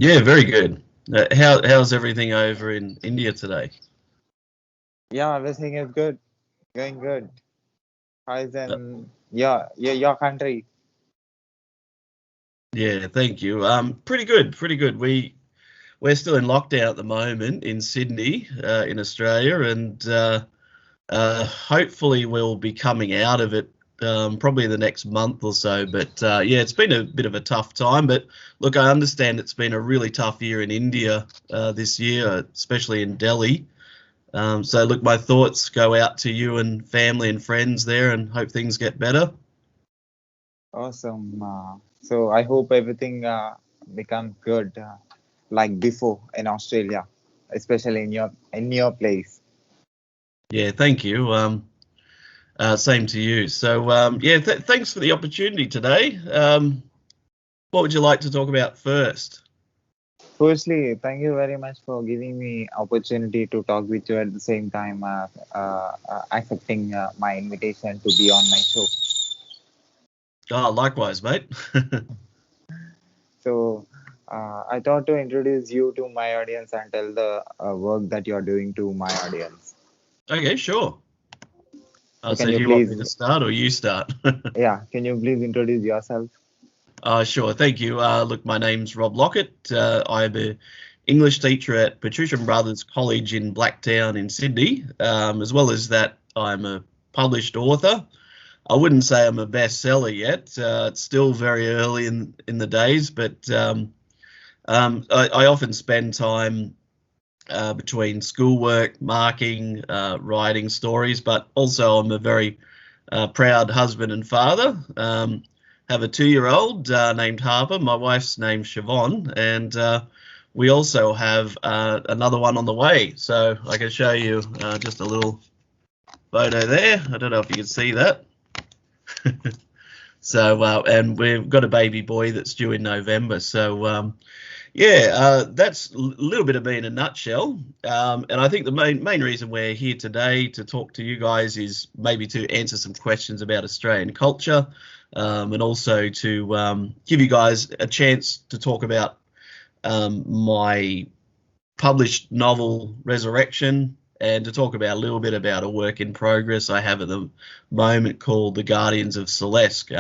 Yeah, very good. How's everything over in India today? Yeah, everything is good, going good. How is Uh, in your country? yeah, thank you. Pretty good, pretty good. We're still in lockdown at the moment in Sydney, in Australia, and hopefully we'll be coming out of it probably the next month or so. But yeah, it's been a bit of a tough time. But look, I understand it's been a really tough year in India this year, especially in Delhi. So look, my thoughts go out to you and family and friends there, and hope things get better. Awesome. So I hope everything becomes good like before in Australia, especially in your place. Yeah, thank you. Same to you. So yeah, thanks for the opportunity today. What would you like to talk about first? Firstly, thank you very much for giving me opportunity to talk with you at the same time, accepting my invitation to be on my show. Oh, likewise, mate. So I thought to introduce you to my audience and tell the work that you're doing to my audience. Okay, sure. So So can do you you want me please, to start or you start? yeah, can you please introduce yourself? Sure, thank you. Look, my name's Rob Lockett. I'm a English teacher at Patrician Brothers College in Blacktown in Sydney. As well as that, I'm a published author. I wouldn't say I'm a bestseller yet. It's still very early in the days, but I often spend time between schoolwork, marking, writing stories, but also I'm a very proud husband and father. Have a 2-year-old named Harper. My wife's named Siobhan, and we also have another one on the way. So I can show you just a little photo there. I don't know if you can see that. So, and we've got a baby boy that's due in November. So, yeah, that's a little bit of me in a nutshell. And I think the main reason we're here today to talk to you guys is maybe to answer some questions about Australian culture, and also to give you guys a chance to talk about my published novel Resurrection, and to talk about a little bit about a work in progress I have at the moment called The Guardians of Celeste.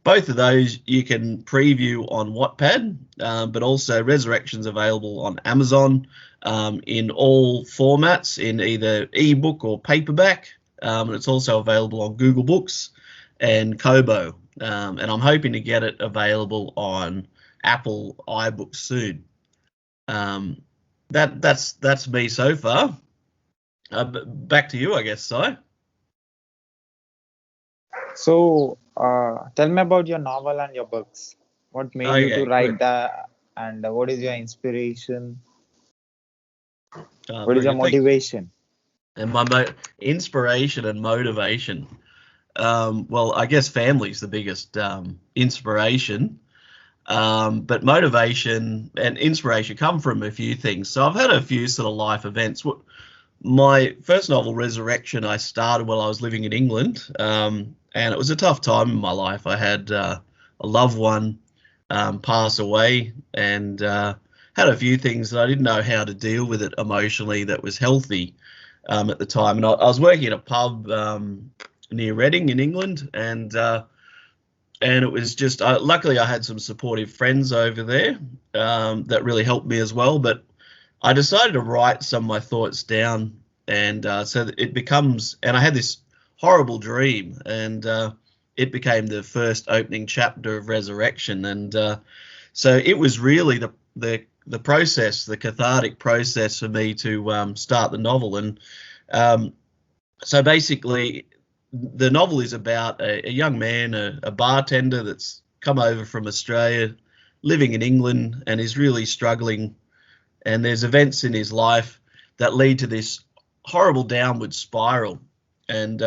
Both of those you can preview on Wattpad, but also Resurrection's available on Amazon in all formats, in either ebook or paperback. And it's also available on Google Books and Kobo. And I'm hoping to get it available on Apple iBooks soon. Um, that's me so far. Back to you, I guess, Si. So tell me about your novel and your books. What made you to Okay, write good. that, and what is your inspiration? What is Very your good. Thank you. motivation? And my inspiration and motivation. Well, I guess family's the biggest inspiration, but motivation and inspiration come from a few things. So I've had a few sort of life events. My first novel, Resurrection, I started while I was living in England, and it was a tough time in my life. I had a loved one pass away, and had a few things that I didn't know how to deal with it emotionally that was healthy at the time. And I was working at a pub near Reading in England, and it was just luckily I had some supportive friends over there that really helped me as well. But I decided to write some of my thoughts down, and so that it becomes. And I had this horrible dream, and it became the first opening chapter of Resurrection, and so it was really the process, the cathartic process for me to start the novel. And um, so basically, the novel is about a young man, a bartender that's come over from Australia, living in England, and is really struggling. And there's events in his life that lead to this horrible downward spiral. And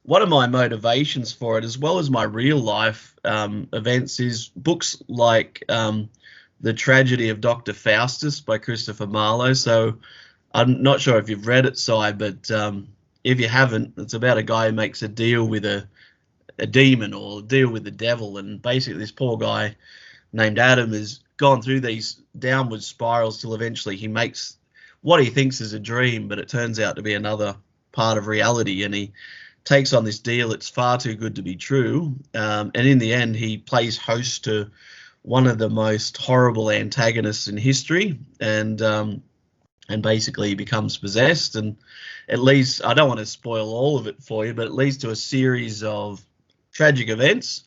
one of my motivations for it, as well as my real life events, is books like The Tragedy of Dr. Faustus by Christopher Marlowe. So I'm not sure if you've read it, Si, but if you haven't, it's about a guy who makes a deal with a demon or a deal with the devil. And basically, this poor guy named Adam is gone through these downward spirals till eventually he makes what he thinks is a dream, but it turns out to be another part of reality, and he takes on this deal that's far too good to be true. And in the end, he plays host to one of the most horrible antagonists in history, and basically he becomes possessed, and it leads, I don't want to spoil all of it for you, but it leads to a series of tragic events,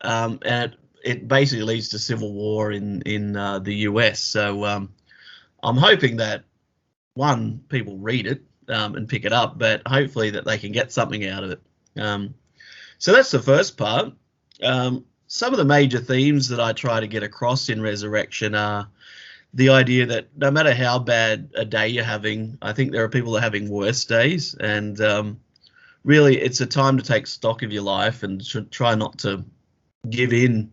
and it basically leads to civil war in the US. So I'm hoping that, one, people read it and pick it up, but hopefully that they can get something out of it. So that's the first part. Some of the major themes that I try to get across in Resurrection are the idea that no matter how bad a day you're having, I think there are people that are having worse days, and really it's a time to take stock of your life and should try not to give in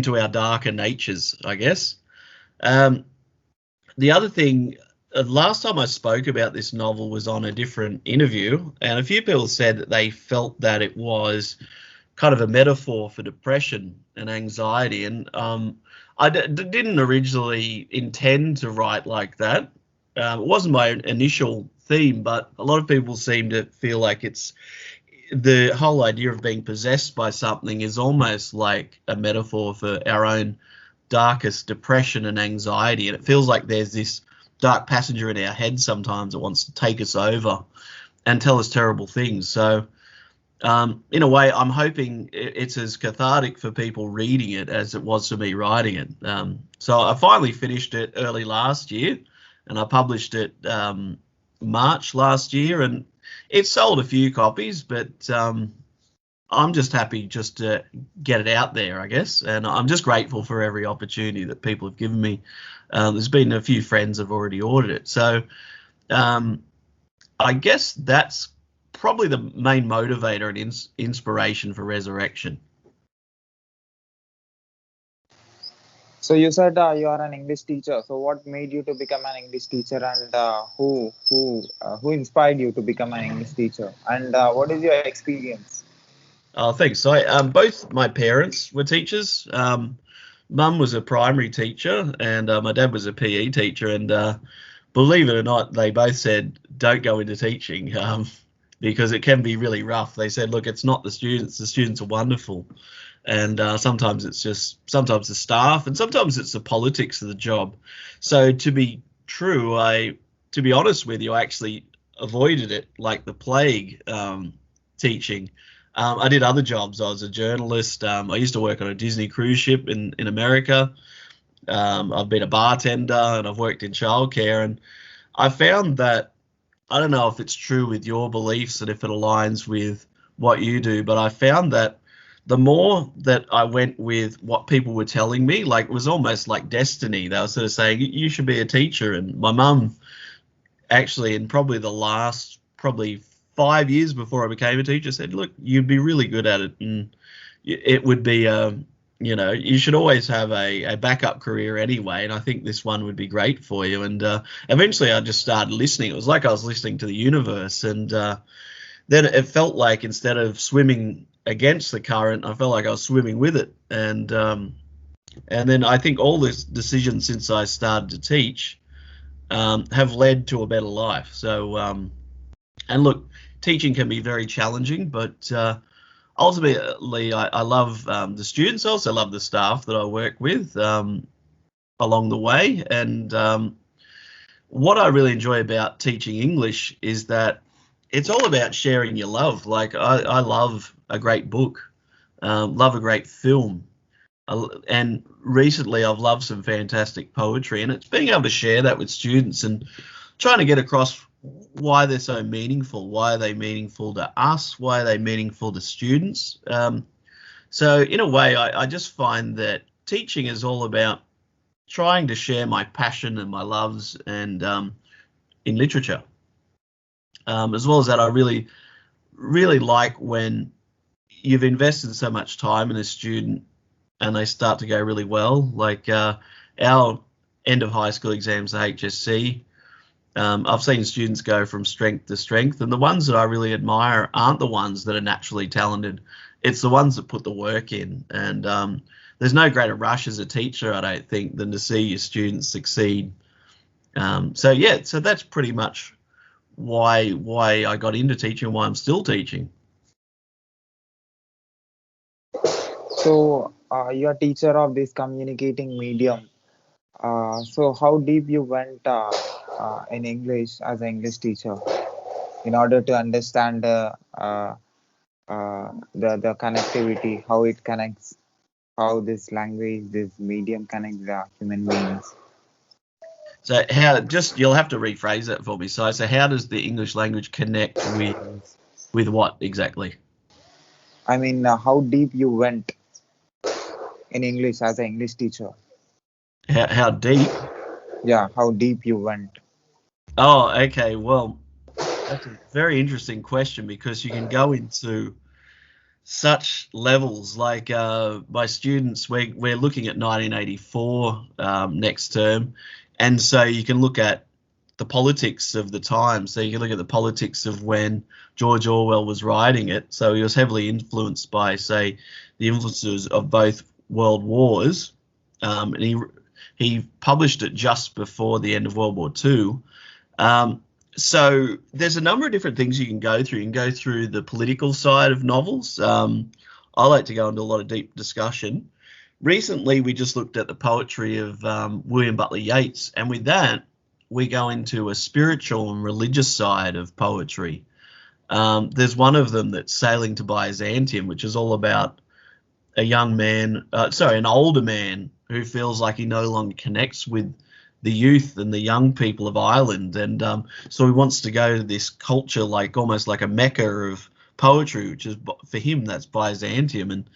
to our darker natures, I guess. The other thing, last time I spoke about this novel was on a different interview, and a few people said that they felt that it was kind of a metaphor for depression and anxiety, and I didn't originally intend to write like that. It wasn't my initial theme, but a lot of people seem to feel like it's the whole idea of being possessed by something is almost like a metaphor for our own darkest depression and anxiety, and it feels like there's this dark passenger in our head sometimes that wants to take us over and tell us terrible things. So in a way, I'm hoping it's as cathartic for people reading it as it was for me writing it. So I finally finished it early last year, and I published it March last year, and it sold a few copies, but I'm just happy just to get it out there, I guess, and I'm just grateful for every opportunity that people have given me. There's been a few friends have already ordered it, so I guess that's probably the main motivator and inspiration for Resurrection. So you said you are an English teacher. So what made you to become an English teacher, and who inspired you to become an English teacher, and what is your experience? Oh, thanks. So both my parents were teachers. Mum was a primary teacher, and my dad was a PE teacher. And believe it or not, they both said, don't go into teaching because it can be really rough. They said, look, it's not the students. The students are wonderful. And sometimes it's sometimes the staff, and sometimes it's the politics of the job. So to be true, to be honest with you, I actually avoided it like the plague, teaching. I did other jobs. I was a journalist. I used to work on a Disney cruise ship in America. I've been a bartender, and I've worked in childcare. And I found that, I don't know if it's true with your beliefs and if it aligns with what you do, but I found that the more that I went with what people were telling me, like it was almost like destiny. They were sort of saying, you should be a teacher. And my mum actually, in probably the last 5 years before I became a teacher, said, look, you'd be really good at it. And it would be, you should always have a backup career anyway. And I think this one would be great for you. And eventually I just started listening. It was like I was listening to the universe. And then it felt like instead of swimming against the current, I felt like I was swimming with it. And then I think all the decisions since I started to teach have led to a better life. So, and look, teaching can be very challenging, but ultimately I love the students. I also love the staff that I work with along the way. And what I really enjoy about teaching English is that it's all about sharing your love. Like I love a great book, love a great film. And recently I've loved some fantastic poetry, and it's being able to share that with students and trying to get across why they're so meaningful, why are they meaningful to us, why are they meaningful to students. So in a way, I just find that teaching is all about trying to share my passion and my loves and in literature. As well as that, I really, really like when you've invested so much time in a student and they start to go really well. Like our end of high school exams, the HSC, I've seen students go from strength to strength, and the ones that I really admire aren't the ones that are naturally talented. It's the ones that put the work in. And there's no greater rush as a teacher, I don't think, than to see your students succeed. So that's pretty much why I got into teaching and why I'm still teaching. So you're a teacher of this communicating medium. So how deep you went in English as an English teacher in order to understand the connectivity, how it connects, how this language, this medium connects the human beings. So you'll have to rephrase that for me. So how does the English language connect with what exactly? I mean, how deep you went in English as an English teacher. How deep? Yeah, how deep you went. Oh, okay. Well, that's a very interesting question because you can go into such levels. Like my students, we're looking at 1984 next term, and so you can look at the politics of the time. So you can look at the politics of when George Orwell was writing it. So he was heavily influenced by, say, the influences of both world wars, and he published it just before the end of World War II. So there's a number of different things you can go through. You can go through the political side of novels. I like to go into a lot of deep discussion. Recently, we just looked at the poetry of William Butler Yeats, and with that, we go into a spiritual and religious side of poetry. There's one of them that's Sailing to Byzantium, which is all about an older man who feels like he no longer connects with the youth and the young people of Ireland, and so he wants to go to this culture, like almost like a mecca of poetry, which is, for him, that's Byzantium. And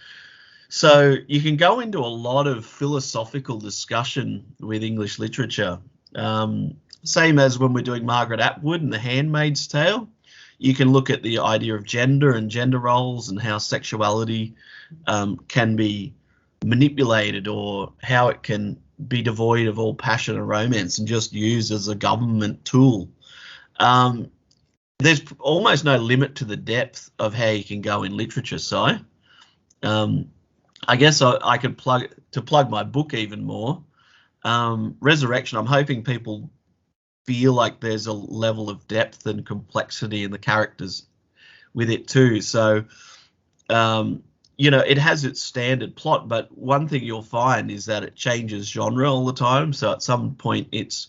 so you can go into a lot of philosophical discussion with English literature. Same as when we're doing Margaret Atwood and The Handmaid's Tale. You can look at the idea of gender and gender roles and how sexuality can be manipulated, or how it can be devoid of all passion and romance and just used as a government tool. There's almost no limit to the depth of how you can go in literature, Si. I guess I could plug my book even more. Resurrection, I'm hoping people feel like there's a level of depth and complexity in the characters with it too. So, it has its standard plot, but one thing you'll find is that it changes genre all the time. So at some point it's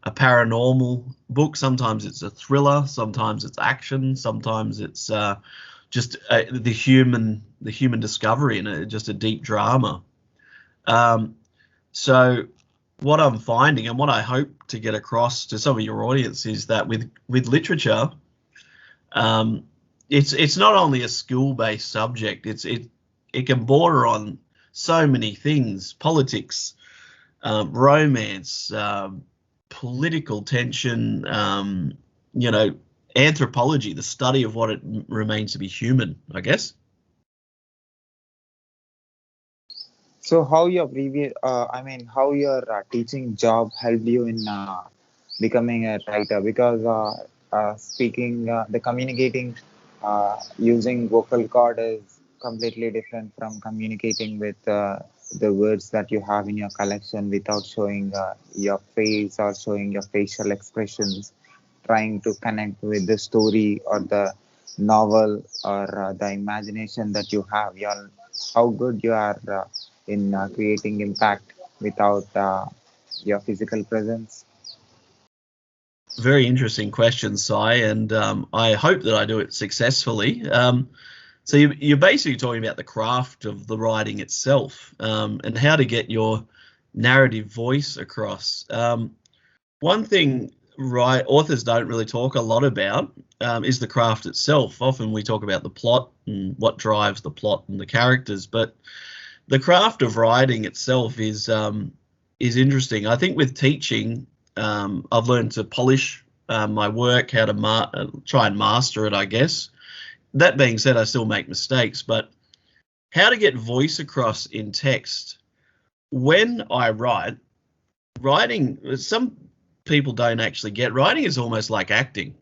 a paranormal book, sometimes it's a thriller, sometimes it's action, sometimes it's just the human discovery and just a deep drama. So what I'm finding and what I hope to get across to some of your audience is that with literature, it's not only a school-based subject. It can border on so many things: politics, romance, political tension, anthropology, the study of what it remains to be human, I guess. So how your how your teaching job helped you in becoming a writer? Because the communicating using vocal cord is completely different from communicating with the words that you have in your collection without showing your face or showing your facial expressions, trying to connect with the story or the novel or the imagination that you have. How good you are in creating impact without your physical presence. Very interesting question, Si, and I hope that I do it successfully. So you're basically talking about the craft of the writing itself, and how to get your narrative voice across. One thing authors don't really talk a lot about is the craft itself. Often we talk about the plot and what drives the plot and the characters, but the craft of writing itself is interesting. I think with teaching, I've learned to polish my work, how to try and master it, I guess. That being said, I still make mistakes, but how to get voice across in text. When I writing, some people don't actually get, writing is almost like acting,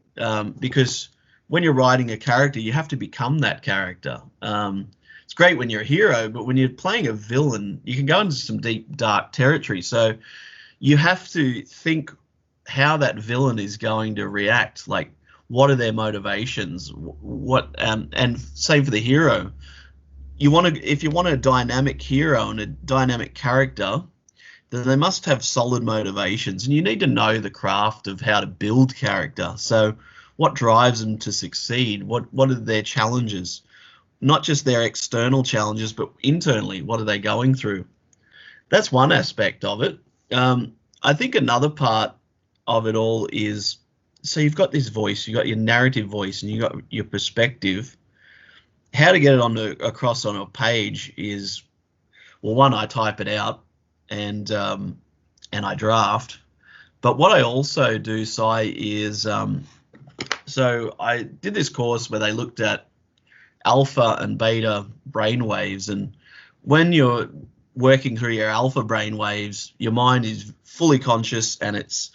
because when you're writing a character, you have to become that character. It's it's great when you're a hero, but when you're playing a villain, you can go into some deep, dark territory. So you have to think how that villain is going to react. Like, what are their motivations? And same for the hero. If you want a dynamic hero and a dynamic character, then they must have solid motivations, and you need to know the craft of how to build character. So what drives them to succeed? What are their challenges? Not just their external challenges, but internally, what are they going through? That's one aspect of it. I think another part of it all is, so you've got this voice, you've got your narrative voice, and you've got your perspective. How to get it across on a page is, well, one, I type it out and I draft. But what I also do, Si, is so I did this course where they looked at alpha and beta brainwaves, and when you're working through your alpha brainwaves, your mind is fully conscious and it's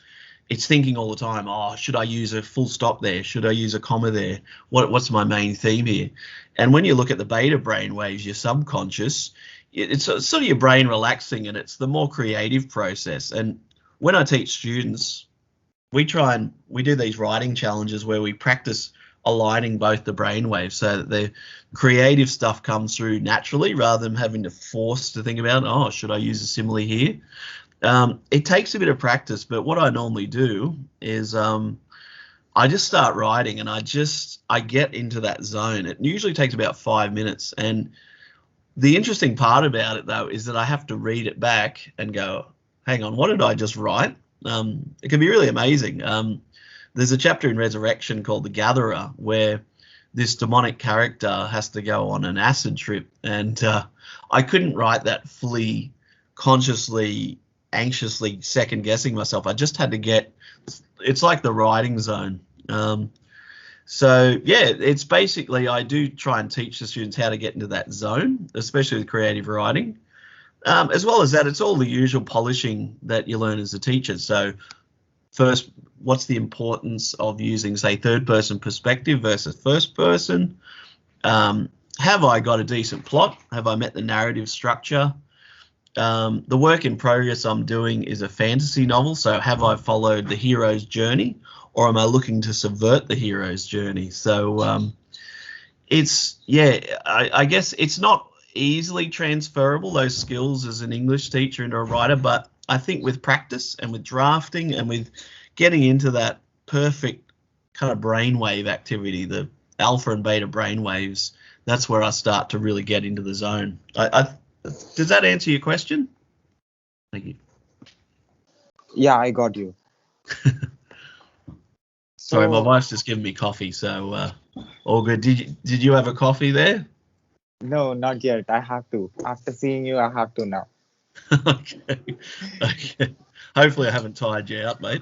thinking all the time, oh, should I use a full stop there? Should I use a comma there? What's my main theme here? And when you look at the beta brainwaves, your subconscious, it's sort of your brain relaxing, and it's the more creative process. And when I teach students, we do these writing challenges where we practice aligning both the brainwaves so that the creative stuff comes through naturally rather than having to force to think about, oh, should I use a simile here? It takes a bit of practice, but what I normally do is I just start writing and I get into that zone. It usually takes about 5 minutes. And the interesting part about it, though, is that I have to read it back and go, hang on, what did I just write? It can be really amazing. There's a chapter in Resurrection called The Gatherer where this demonic character has to go on an acid trip. And I couldn't write that fully consciously, anxiously second guessing myself. I just had to it's like the writing zone. So yeah, it's basically, I do try and teach the students how to get into that zone, especially with creative writing. As well as that, it's all the usual polishing that you learn as a teacher. So first, what's the importance of using, say, third person perspective versus first person? Have I got a decent plot? Have I met the narrative structure? The work in progress I'm doing is a fantasy novel. So have I followed the hero's journey, or am I looking to subvert the hero's journey? So I guess it's not easily transferable, those skills as an English teacher into a writer, but I think with practice and with drafting and with getting into that perfect kind of brainwave activity, the alpha and beta brainwaves, that's where I start to really get into the zone. Does that answer your question? Thank you. Yeah, I got you. Sorry, my wife's just giving me coffee, so all good. Did you have a coffee there? No, not yet. I have to. After seeing you, I have to now. Okay. Hopefully I haven't tired you out, mate.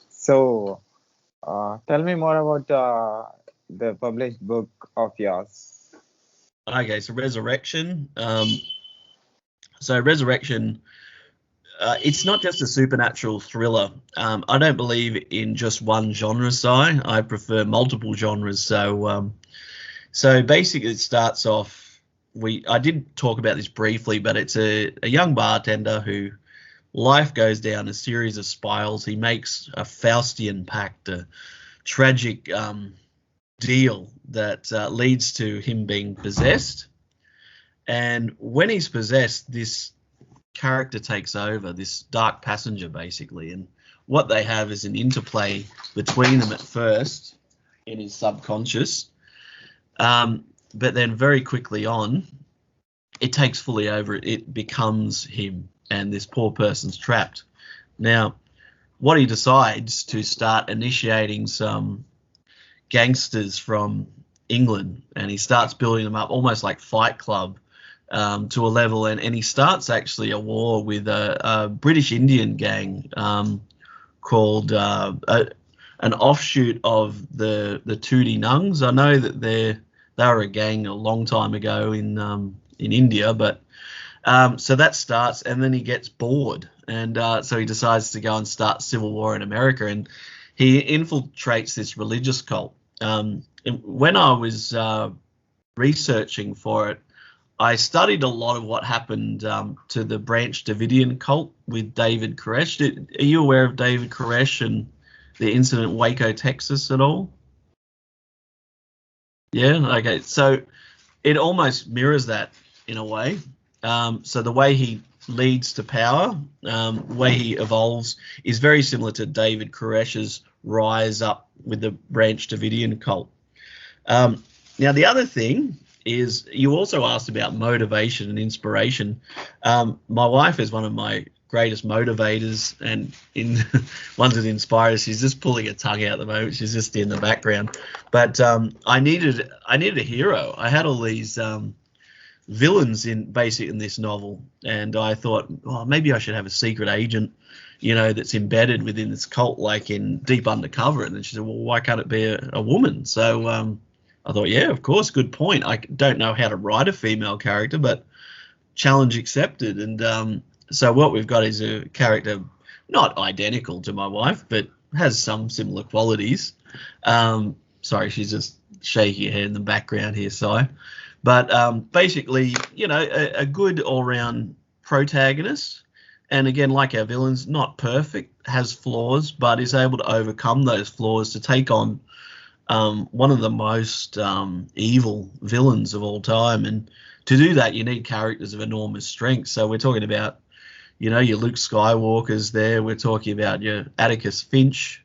So, tell me more about the published book of yours. Okay, so Resurrection. Resurrection, it's not just a supernatural thriller. I don't believe in just one genre, Si. I prefer multiple genres. So basically it starts off, I did talk about this briefly, but it's a young bartender who life goes down a series of spirals. He makes a Faustian pact, a tragic deal that leads to him being possessed. And when he's possessed, this character takes over, this dark passenger basically. And what they have is an interplay between them at first in his subconscious. But then very quickly on, it takes fully over. It becomes him, and this poor person's trapped. Now, what he decides to start initiating some gangsters from England, and he starts building them up almost like Fight Club to a level, and he starts actually a war with a British Indian gang called an offshoot of the Tootie Nungs. I know that they were a gang a long time ago in India, but so that starts, and then he gets bored, and so he decides to go and start civil war in America, and he infiltrates this religious cult. When I was researching for it, I studied a lot of what happened to the Branch Davidian cult with David Koresh. Are you aware of David Koresh and the incident in Waco, Texas at all? Yeah, okay. So it almost mirrors that in a way. So the way he leads to power, the way he evolves, is very similar to David Koresh's rise up with the Branch Davidian cult. Now, the other thing is, you also asked about motivation and inspiration. My wife is one of my greatest motivators, and in ones that inspire us. She's just pulling her tongue out at the moment. She's just in the background. But I needed a hero. I had all these villains in this novel, and I thought, oh, maybe I should have a secret agent, that's embedded within this cult, like in Deep Undercover. And then she said, well, why can't it be a woman? So I thought, yeah, of course, good point. I don't know how to write a female character, but challenge accepted. And so what we've got is a character not identical to my wife, but has some similar qualities. Sorry, she's just shaking her head in the background here, Si. But basically, a good all-round protagonist. And again, like our villains, not perfect, has flaws, but is able to overcome those flaws to take on one of the most evil villains of all time. And to do that, you need characters of enormous strength. So we're talking about, your Luke Skywalker's there. We're talking about your Atticus Finch.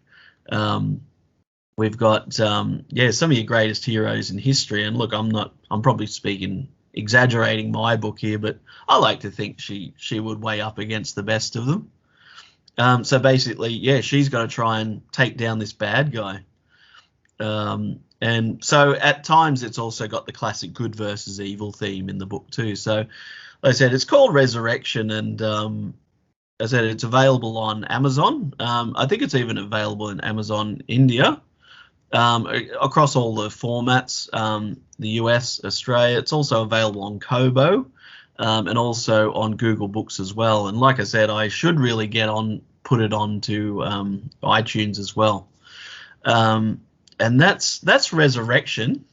We've got, some of your greatest heroes in history. And look, I'm probably exaggerating my book here, but I like to think she would weigh up against the best of them. So basically, she's got to try and take down this bad guy. And so at times it's also got the classic good versus evil theme in the book too. So like I said, it's called Resurrection, and as I said, it's available on Amazon. I think it's even available in Amazon India, across all the formats, the US, Australia. It's also available on Kobo, and also on Google Books as well. And like I said, I should really put it onto iTunes as well. And that's Resurrection.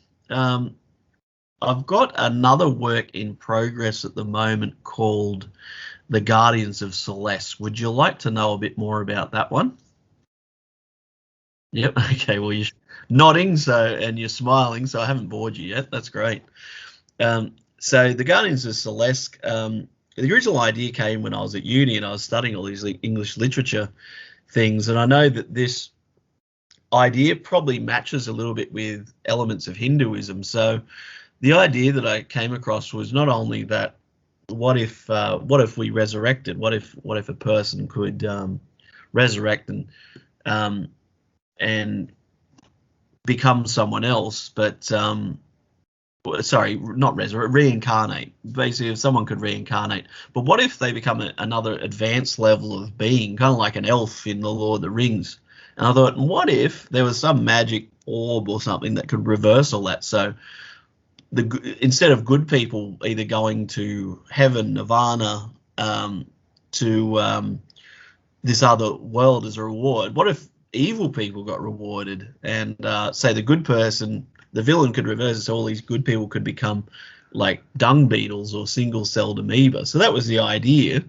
I've got another work in progress at the moment called The Guardians of Celeste. Would you like to know a bit more about that one? Yep. Okay. Well, you're nodding, and you're smiling, so I haven't bored you yet. That's great. So The Guardians of Celeste, the original idea came when I was at uni and I was studying all these English literature things, and I know that this idea probably matches a little bit with elements of Hinduism. So the idea that I came across was not only that, what if we resurrected? What if a person could resurrect and become someone else? But reincarnate. Basically, if someone could reincarnate, but what if they become another advanced level of being, kind of like an elf in the Lord of the Rings? And I thought, what if there was some magic orb or something that could reverse all that? So instead of good people either going to heaven, nirvana, to this other world as a reward, what if evil people got rewarded? And say the good person, the villain, could reverse it, so all these good people could become like dung beetles or single-celled amoeba. So that was the idea.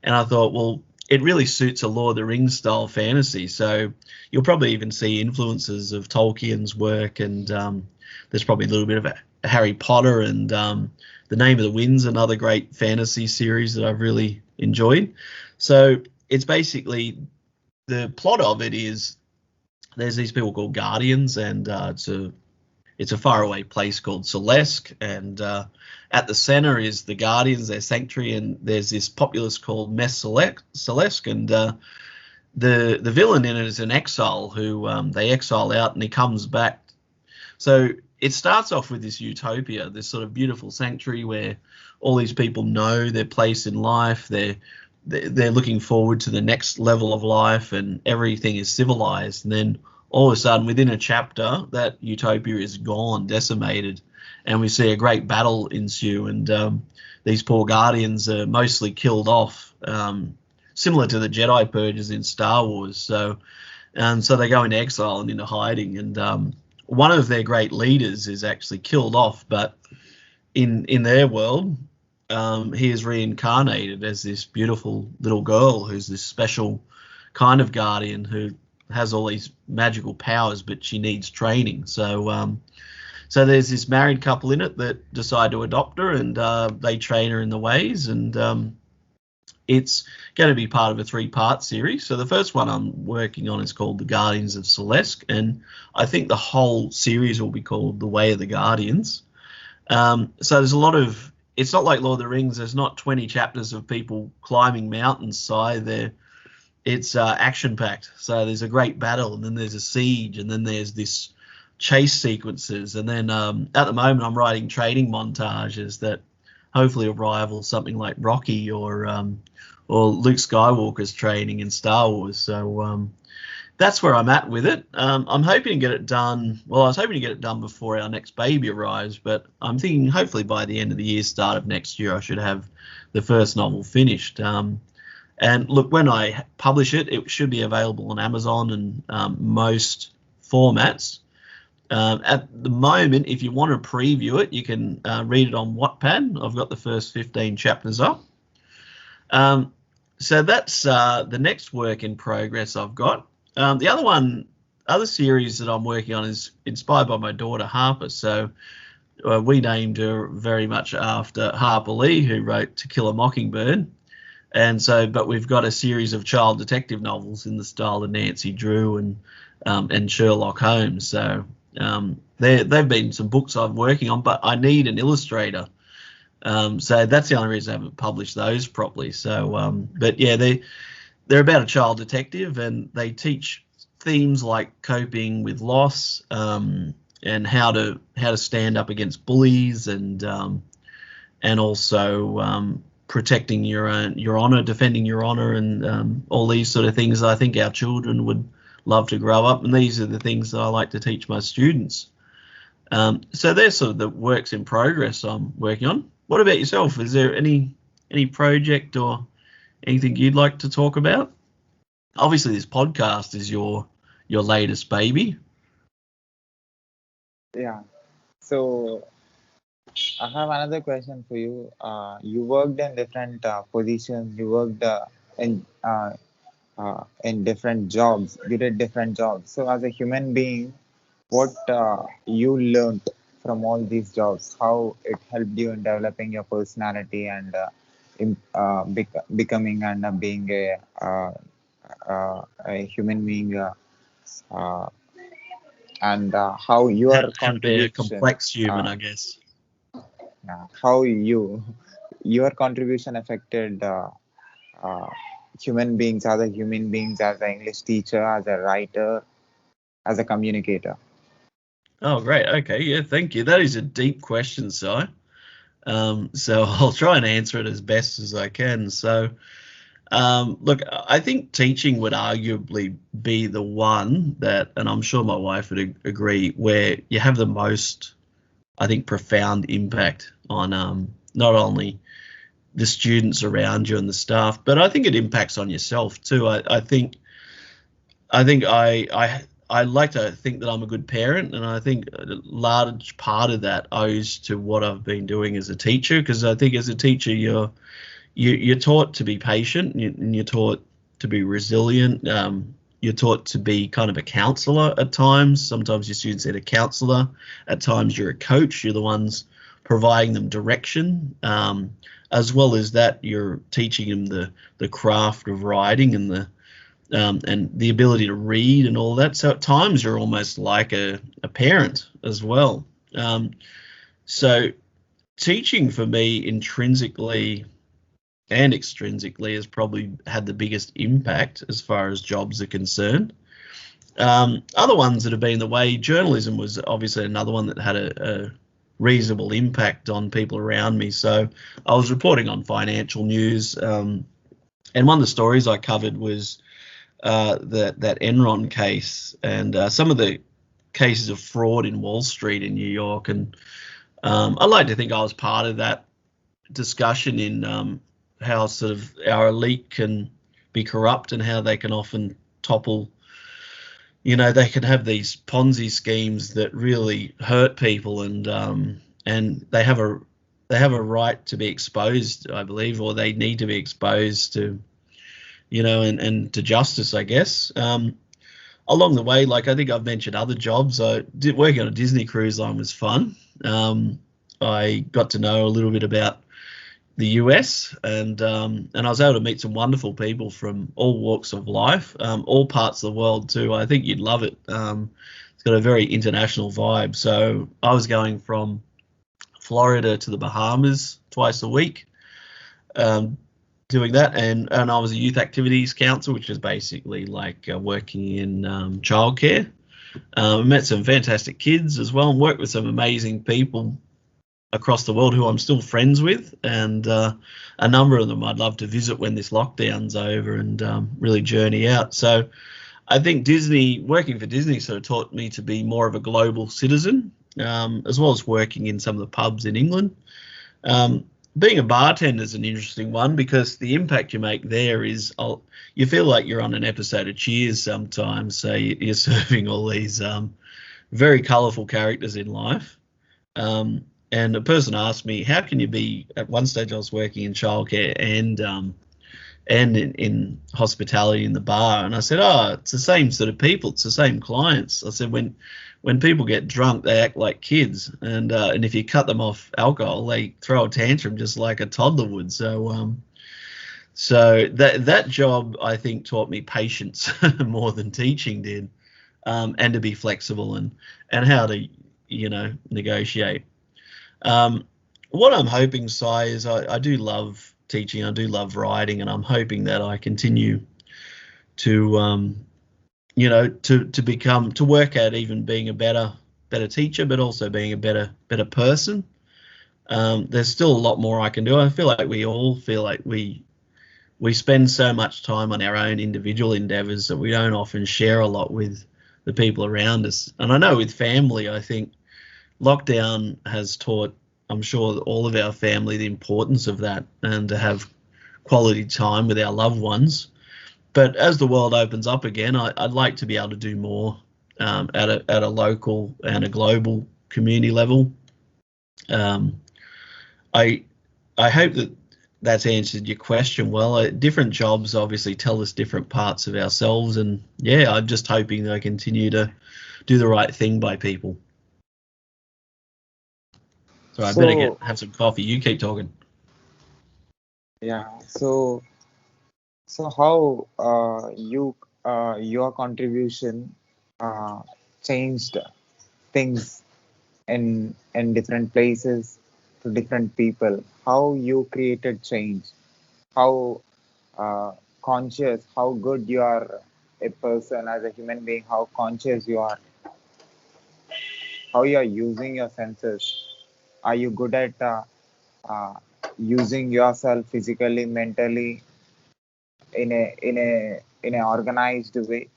And I thought, well, it really suits a Lord of the Rings style fantasy. So you'll probably even see influences of Tolkien's work, and there's probably a little bit of Harry Potter, and The Name of the Wind's another great fantasy series that I've really enjoyed. So it's basically, the plot of it is, there's these people called Guardians, and it's a faraway place called Celeste, and at the center is the Guardians, their sanctuary, and there's this populace called Mess Celeste, and the villain in it is an exile who they exile out, and he comes back. So it starts off with this utopia, this sort of beautiful sanctuary where all these people know their place in life. They're looking forward to the next level of life, and everything is civilized. And then all of a sudden, within a chapter, that utopia is gone, decimated, and we see a great battle ensue, and these poor Guardians are mostly killed off, similar to the Jedi purges in Star Wars. So they go into exile and into hiding, and one of their great leaders is actually killed off, but in their world, he is reincarnated as this beautiful little girl who's this special kind of guardian who has all these magical powers, but she needs training. So there's this married couple in it that decide to adopt her, and they train her in the ways, and it's going to be part of a 3-part series. So the first one I'm working on is called The Guardians of Celeste, and I think the whole series will be called The Way of the Guardians. So there's a lot of, it's not like Lord of the Rings, there's not 20 chapters of people climbing mountains, it's action-packed. So there's a great battle, and then there's a siege, and then there's this chase sequences, and then at the moment I'm writing training montages that hopefully will rival something like Rocky or Luke Skywalker's training in Star Wars. So that's where I'm at with it. I'm hoping to get it done. Well, I was hoping to get it done before our next baby arrives, but I'm thinking hopefully by the end of the year, start of next year, I should have the first novel finished. And look, when I publish it, it should be available on Amazon and most formats. At the moment, if you want to preview it, you can read it on Wattpad. I've got the first 15 chapters up. So that's the next work in progress I've got. The other series that I'm working on is inspired by my daughter Harper. So we named her very much after Harper Lee, who wrote To Kill a Mockingbird. But we've got a series of child detective novels in the style of Nancy Drew and Sherlock Holmes. So they've been some books I'm working on, but I need an illustrator. So that's the only reason I haven't published those properly. So, but yeah, they're about a child detective, and they teach themes like coping with loss, and how to stand up against bullies, and also protecting your honor, defending your honor, and all these sort of things. I think our children would love to grow up, and these are the things that I like to teach my students. So they're sort of the works in progress I'm working on. What about yourself? Is there any project or anything you'd like to talk about? Obviously, this podcast is your latest baby. Yeah. So I have another question for you. You worked in different positions. You worked in different jobs. You did different jobs. So as a human being, what you learned from all these jobs, how it helped you in developing your personality and becoming and being a human being, and how your How to be a contribution, complex human, I guess. how your contribution affected uh, human beings, other human beings, as an English teacher, as a writer, as a communicator. Oh, great. Okay. Yeah, thank you. That is a deep question, Si. So I'll try and answer it as best as I can. So, look, I think teaching would arguably be the one that, and I'm sure my wife would agree, where you have the most, I think, profound impact on not only the students around you and the staff, but I think it impacts on yourself too. I think I like to think that I'm a good parent, and I think a large part of that owes to what I've been doing as a teacher, because I think as a teacher you're taught to be patient, and you're taught to be resilient. You're taught to be kind of a counselor at times. Sometimes your students need a counselor. At times you're a coach. You're the ones providing them direction. As well as that, you're teaching them the craft of writing and the ability to read and all that. So at times you're almost like a parent as well. So teaching for me intrinsically and extrinsically has probably had the biggest impact as far as jobs are concerned. Other ones that have been the way, journalism was obviously another one that had a reasonable impact on people around me. So I was reporting on financial news, and one of the stories I covered was that Enron case, and some of the cases of fraud in Wall Street in New York. And I like to think I was part of that discussion in how sort of our elite can be corrupt and how they can often topple they can have these Ponzi schemes that really hurt people, and they have a right to be exposed, I believe, or they need to be exposed to, and to justice, I guess. Along the way, like I think I've mentioned other jobs. Working on a Disney cruise line was fun. I got to know a little bit about the US, and I was able to meet some wonderful people from all walks of life, all parts of the world too. I think you'd love it. It's got a very international vibe. So I was going from Florida to the Bahamas twice a week, doing that, and I was a youth activities counsellor, which is basically like working in childcare. Met some fantastic kids as well, and worked with some amazing people across the world who I'm still friends with, and a number of them I'd love to visit when this lockdown's over and really journey out. So I think working for Disney sort of taught me to be more of a global citizen, as well as working in some of the pubs in England. Being a bartender is an interesting one because the impact you make there is you feel like you're on an episode of Cheers sometimes. So you're serving all these very colourful characters in life. And a person asked me, how can you be, at one stage I was working in childcare and in hospitality in the bar. And I said, it's the same sort of people. It's the same clients. I said, when people get drunk, they act like kids. And if you cut them off alcohol, they throw a tantrum just like a toddler would. So that job, I think, taught me patience more than teaching did, and to be flexible and how to, negotiate. What I'm hoping, Si, is I do love teaching, I do love writing, and I'm hoping that I continue to to work at even being a better teacher, but also being a better person. There's still a lot more I can do. I feel like we all feel like we spend so much time on our own individual endeavors that we don't often share a lot with the people around us. And I know with family, I think lockdown has taught, I'm sure, all of our family the importance of that and to have quality time with our loved ones. But as the world opens up again, I'd like to be able to do more at a local and a global community level. I hope that's answered your question well. Different jobs obviously tell us different parts of ourselves, and yeah, I'm just hoping that I continue to do the right thing by people. So I better have some coffee. You keep talking. Yeah. So how your contribution changed things in different places to different people? How you created change? How conscious? How good you are a person as a human being? How conscious you are? How you are using your senses? Are you good at uh, using yourself physically, mentally, in a organized way?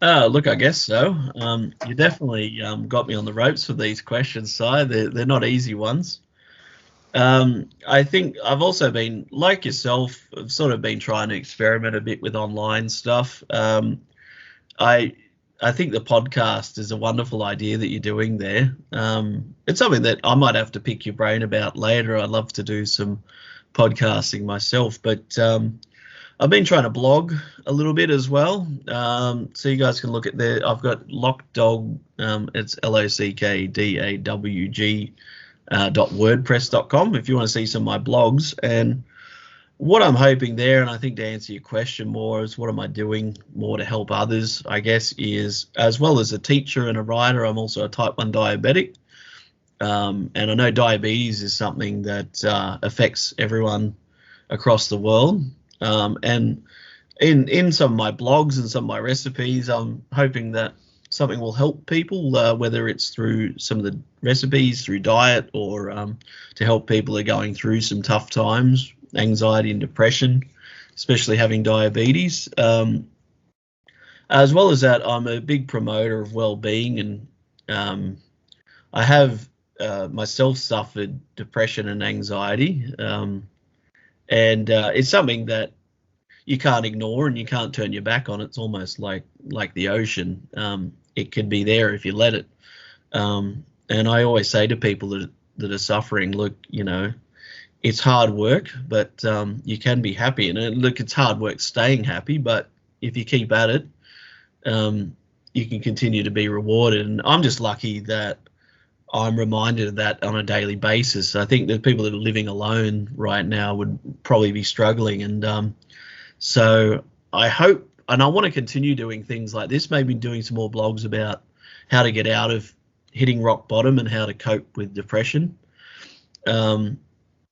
Look, I guess so. You definitely got me on the ropes for these questions, Si. They're not easy ones. I think I've also been, like yourself, I've sort of been trying to experiment a bit with online stuff. I think the podcast is a wonderful idea that you're doing there. It's something that I might have to pick your brain about later. I'd love to do some podcasting myself, but I've been trying to blog a little bit as well. So you guys can look at there. I've got Lockdawg, it's LOCKDAWG .wordpress.com if you want to see some of my blogs. And what I'm hoping there, and I think to answer your question more, is what am I doing more to help others, I guess, is as well as a teacher and a writer, I'm also a type 1 diabetic. And I know diabetes is something that affects everyone across the world. And in some of my blogs and some of my recipes, I'm hoping that something will help people, whether it's through some of the recipes, through diet, or to help people who are going through some tough times, anxiety and depression, especially having diabetes. As well as that, I'm a big promoter of well-being, and I have myself suffered depression and anxiety, and it's something that you can't ignore and you can't turn your back on. It's almost like the ocean. It can be there if you let it. And I always say to people that are suffering, look, it's hard work, but you can be happy. And look, it's hard work staying happy, but if you keep at it, you can continue to be rewarded. And I'm just lucky that I'm reminded of that on a daily basis. I think the people that are living alone right now would probably be struggling. And so I hope, and I want to continue doing things like this, maybe doing some more blogs about how to get out of hitting rock bottom and how to cope with depression. And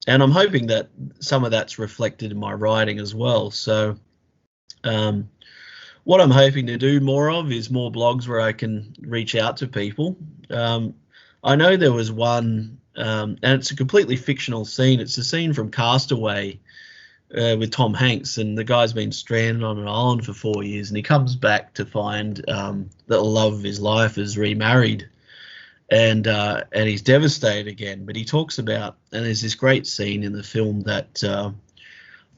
I'm hoping that some of that's reflected in my writing as well. So what I'm hoping to do more of is more blogs where I can reach out to people. I know there was one, and it's a completely fictional scene. It's a scene from Castaway with Tom Hanks, and the guy's been stranded on an island for 4 years, and he comes back to find that the love of his life is remarried, and he's devastated again. But he talks about, and there's this great scene in the film that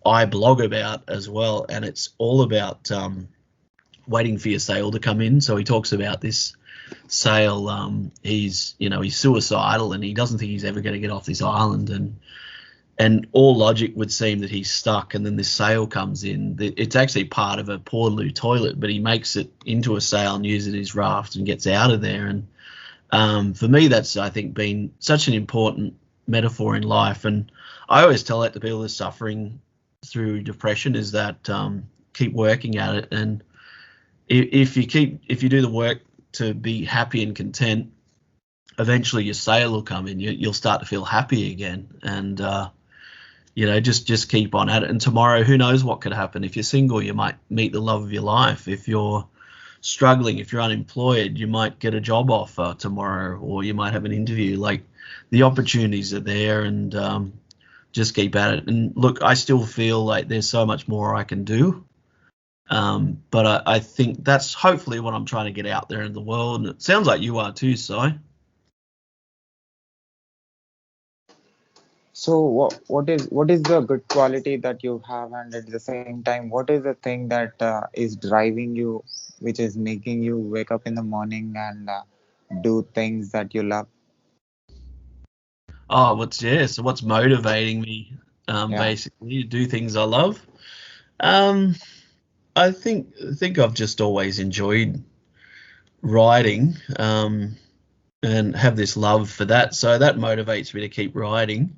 I blog about as well, and it's all about waiting for your sail to come in. So he talks about this sail. He's suicidal, and he doesn't think he's ever going to get off this island, and all logic would seem that he's stuck. And then this sail comes in. It's actually part of a Portaloo toilet, but he makes it into a sail and uses his raft and gets out of there. And for me, that's, I think, been such an important metaphor in life. And I always tell that to people who are suffering through depression, is that keep working at it. And if you do the work to be happy and content, eventually your sail will come in. You'll start to feel happy again, and just keep on at it. And tomorrow, who knows what could happen? If you're single, you might meet the love of your life. If you're struggling, if you're unemployed, you might get a job offer tomorrow, or you might have an interview. Like, the opportunities are there, and just keep at it. And look, I still feel like there's so much more I can do. But I think that's hopefully what I'm trying to get out there in the world. And it sounds like you are too, Si. So what is the good quality that you have, and at the same time, what is the thing that is driving you, which is making you wake up in the morning and do things that you love? Oh, so what's motivating me, Yeah. basically, to do things I love? Um, I think I've just always enjoyed writing, and have this love for that. So that motivates me to keep writing.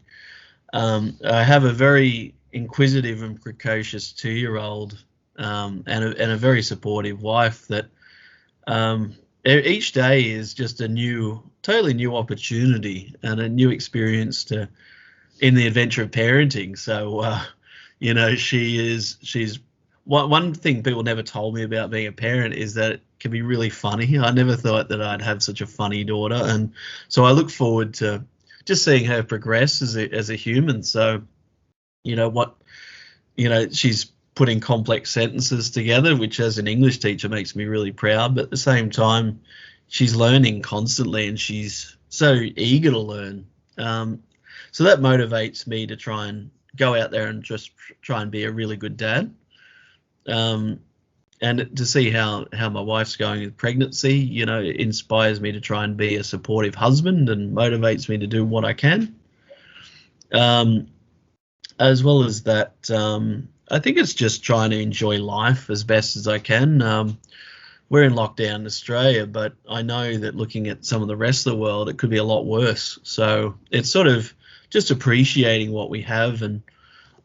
I have a very inquisitive and precocious 2-year-old, and a very supportive wife that each day is just a totally new opportunity and a new experience in the adventure of parenting. So, she's one thing people never told me about being a parent is that it can be really funny. I never thought that I'd have such a funny daughter, and so I look forward to just seeing her progress as a human. So, she's putting complex sentences together, which as an English teacher makes me really proud. But at the same time, she's learning constantly, and she's so eager to learn. So that motivates me to try and go out there and just try and be a really good dad. And to see how my wife's going with pregnancy, it inspires me to try and be a supportive husband and motivates me to do what I can. As well as that, I think it's just trying to enjoy life as best as I can. We're in lockdown in Australia, but I know that looking at some of the rest of the world, it could be a lot worse. So it's sort of just appreciating what we have, and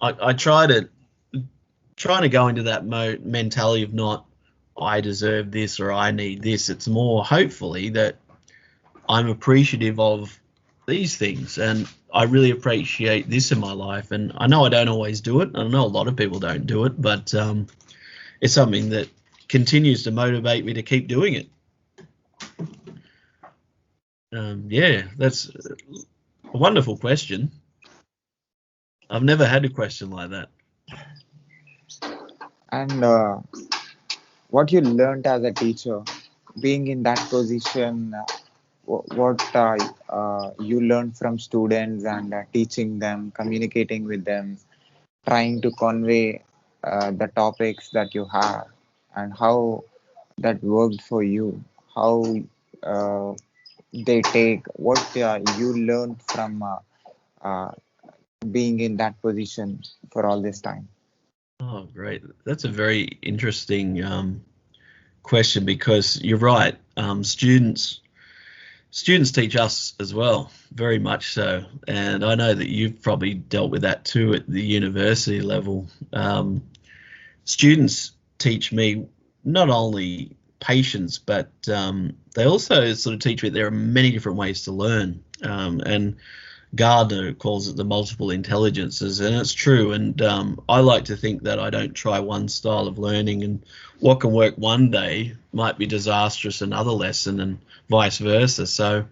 I trying to go into that mentality of not, I deserve this or I need this. It's more, hopefully, that I'm appreciative of these things, and I really appreciate this in my life. And I know I don't always do it. I know a lot of people don't do it, but it's something that continues to motivate me to keep doing it. That's a wonderful question. I've never had a question like that. And what you learned as a teacher, being in that position, what you learned from students and teaching them, communicating with them, trying to convey the topics that you have and how that worked for you, how uh, they take what you learned from uh, being in that position for all this time. Oh, great. That's a very interesting question, because you're right. Students teach us as well, very much so. And I know that you've probably dealt with that too at the university level. Students teach me not only patience, but they also sort of teach me there are many different ways to learn. And Gardner calls it the multiple intelligences, and it's true. And I like to think that I don't try one style of learning, and what can work one day might be disastrous another lesson, and vice versa. So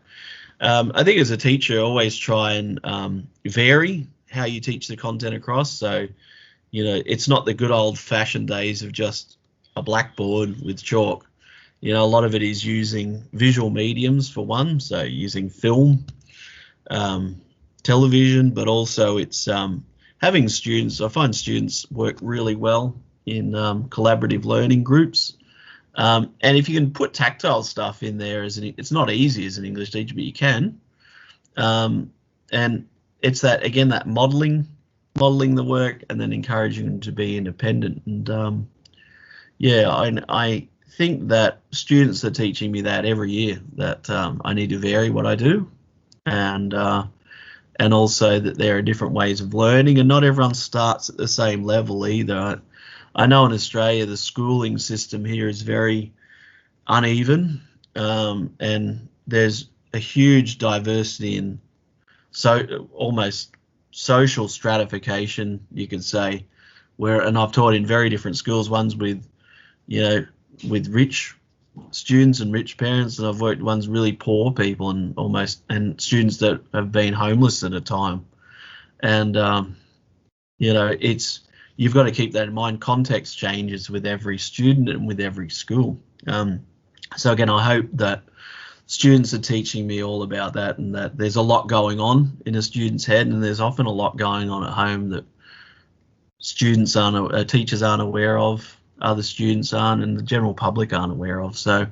I think as a teacher, always try and vary how you teach the content across. So, it's not the good old fashioned days of just a blackboard with chalk. A lot of it is using visual mediums for one, so using film, television, but also it's having students. I find students work really well in collaborative learning groups. And if you can put tactile stuff in there, it's not easy as an English teacher, but you can. And it's that, again, that modeling the work and then encouraging them to be independent. And I think that students are teaching me that every year, that I need to vary what I do, and also that there are different ways of learning, and not everyone starts at the same level either. I know in Australia the schooling system here is very uneven, and there's a huge diversity in almost social stratification, you could say, and I've taught in very different schools, ones with rich students and rich parents, and I've worked ones really poor people and students that have been homeless at a time. And you've got to keep that in mind. Context changes with every student and with every school. So again, I hope that students are teaching me all about that, and that there's a lot going on in a student's head, and there's often a lot going on at home that teachers aren't aware of, other students aren't, and the general public aren't aware of. So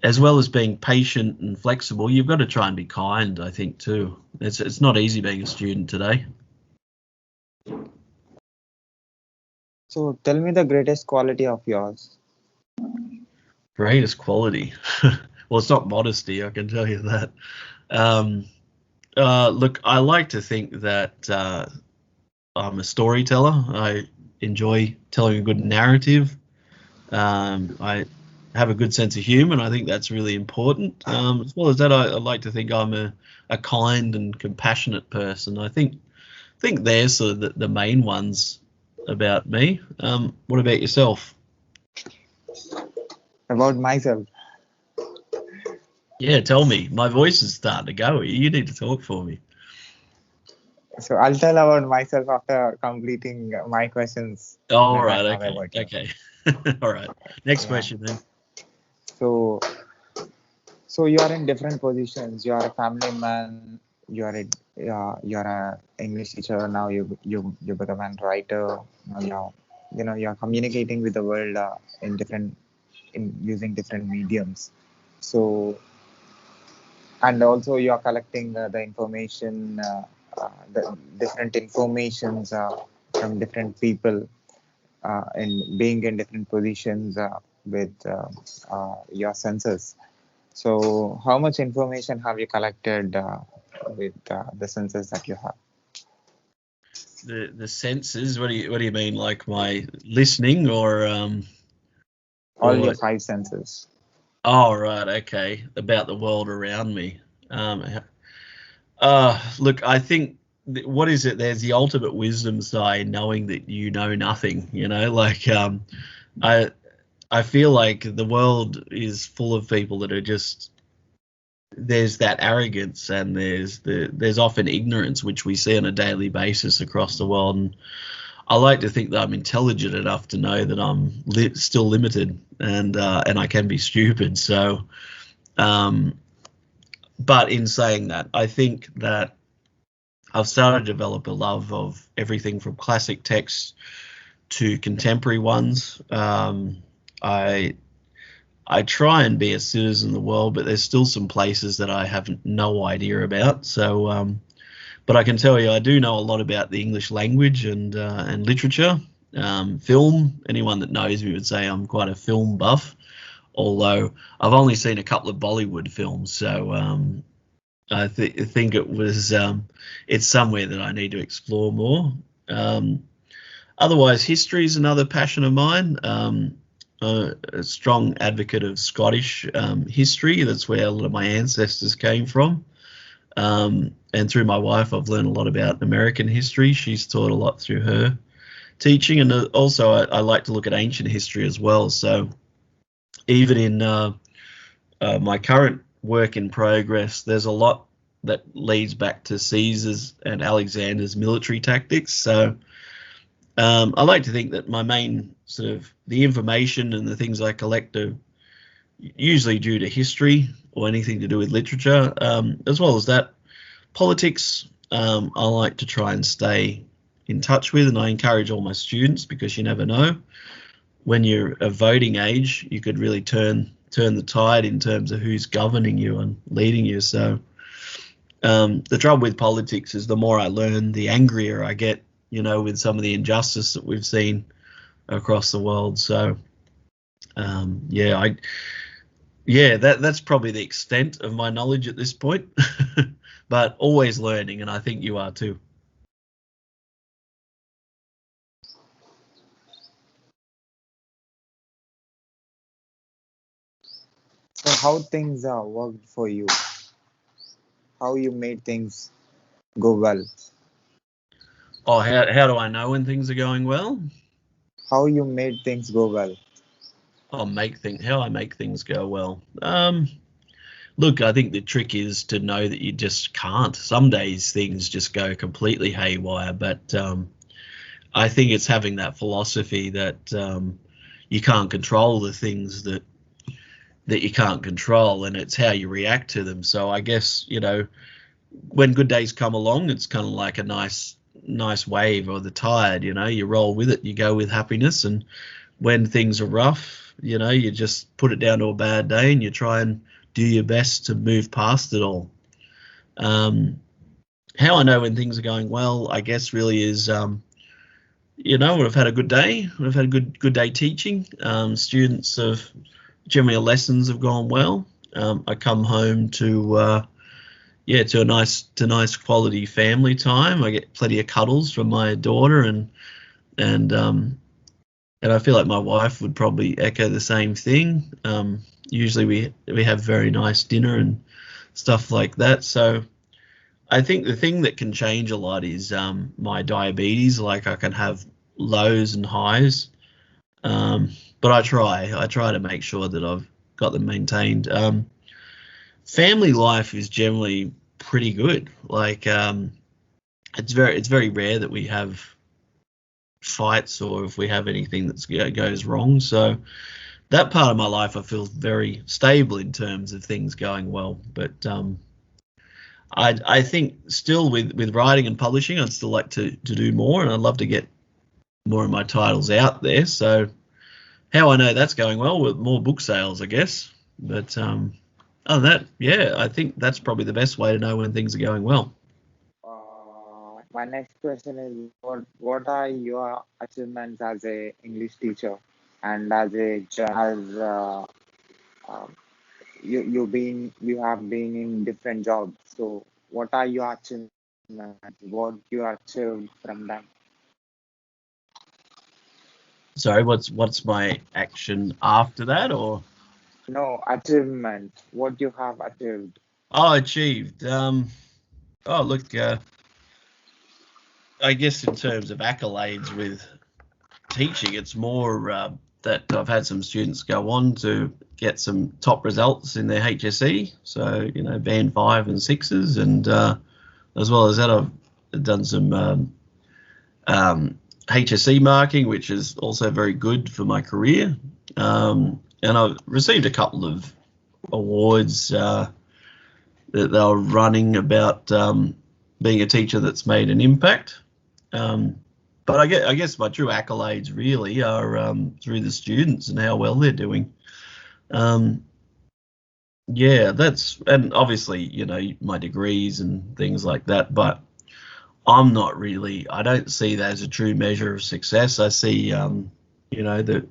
as well as being patient and flexible, you've got to try and be kind, I think, too. It's not easy being a student today. So tell me the greatest quality of yours. Greatest quality? Well, it's not modesty, I can tell you that. Look, I like to think that I'm a storyteller. I enjoy telling a good narrative. I have a good sense of humour, and I think that's really important. As well as that, I like to think I'm a kind and compassionate person. I think they're sort of the main ones about me. What about yourself? About myself. Yeah, tell me. My voice is starting to go. You need to talk for me. So I'll tell about myself after completing my questions. All right. Okay. All right. Next question then. So you are in different positions. You are a family man. You are a English teacher. Now you become a writer. Now you're communicating with the world in using different mediums. So, and also you are collecting the information, the different informations from different people, and being in different positions with your senses. So, how much information have you collected with the senses that you have? The senses? What do you mean? Like my listening or all your 5 senses? Oh, right. Okay. About the world around me. Look, I think what is it? There's the ultimate wisdom side, knowing that you know nothing. Like I feel like the world is full of people that are just, there's that arrogance, and there's often ignorance, which we see on a daily basis across the world. And I like to think that I'm intelligent enough to know that I'm still limited, and I can be stupid. So, but in saying that, I think that I've started to develop a love of everything from classic texts to contemporary ones. I try and be a citizen of the world, but there's still some places that I have no idea about. So, but I can tell you, I do know a lot about the English language and literature, film. Anyone that knows me would say I'm quite a film buff, although I've only seen a couple of Bollywood films. So I think it was it's somewhere that I need to explore more. Otherwise, history is another passion of mine. A strong advocate of Scottish history. That's where a lot of my ancestors came from. And through my wife, I've learned a lot about American history. She's taught a lot through her teaching. And also, I like to look at ancient history as well. So even in my current work in progress, there's a lot that leads back to Caesar's and Alexander's military tactics. So I like to think that my main sort of the information and the things I collect are usually due to history or anything to do with literature, as well as that. Politics, I like to try and stay in touch with, and I encourage all my students, because you never know. When you're of voting age, you could really turn the tide in terms of who's governing you and leading you. So the trouble with politics is the more I learn, the angrier I get, with some of the injustice that we've seen across the world. So that's probably the extent of my knowledge at this point, but always learning, and I think you are too. So how things worked for you? How you made things go well? Oh, how do I know when things are going well? How you made things go well? How I make things go well. Look, I think the trick is to know that you just can't. Some days things just go completely haywire, but I think it's having that philosophy that you can't control the things that you can't control, and it's how you react to them. So I guess, when good days come along, it's kind of like a nice wave or the tide, you roll with it, you go with happiness. And when things are rough, you just put it down to a bad day and you try and do your best to move past it all. How I know when things are going well, I guess, really is, when I've had a good day, when I've had a good day teaching, students have generally lessons have gone well. I come home to a nice quality family time. I get plenty of cuddles from my daughter, and I feel like my wife would probably echo the same thing. Usually we have very nice dinner and stuff like that. So I think the thing that can change a lot is my diabetes. Like, I can have lows and highs, but I try to make sure that I've got them maintained. Family life is generally pretty good. Like, it's very rare that we have fights or if we have anything that goes wrong. So that part of my life I feel very stable in terms of things going well. But I think still with writing and publishing, I'd still like to do more, and I'd love to get more of my titles out there. So how I know that's going well, with more book sales, I guess. But other than that, I think that's probably the best way to know when things are going well. My next question is, what are your achievements as a English teacher and as a um, you have been in different jobs. So what are your achievements? What you achieved from them? Sorry, what's my action after that, or? No, achievement. What you have achieved. Oh, achieved. Look, I guess in terms of accolades with teaching, it's more that I've had some students go on to get some top results in their HSE, so band 5 and 6s, and as well as that, I've done some HSE marking, which is also very good for my career, and I've received a couple of awards that they were running about being a teacher that's made an impact. But I guess my true accolades really are through the students and how well they're doing. Yeah, and obviously, you know, my degrees and things like that, but I don't see that as a true measure of success. I see, you know, the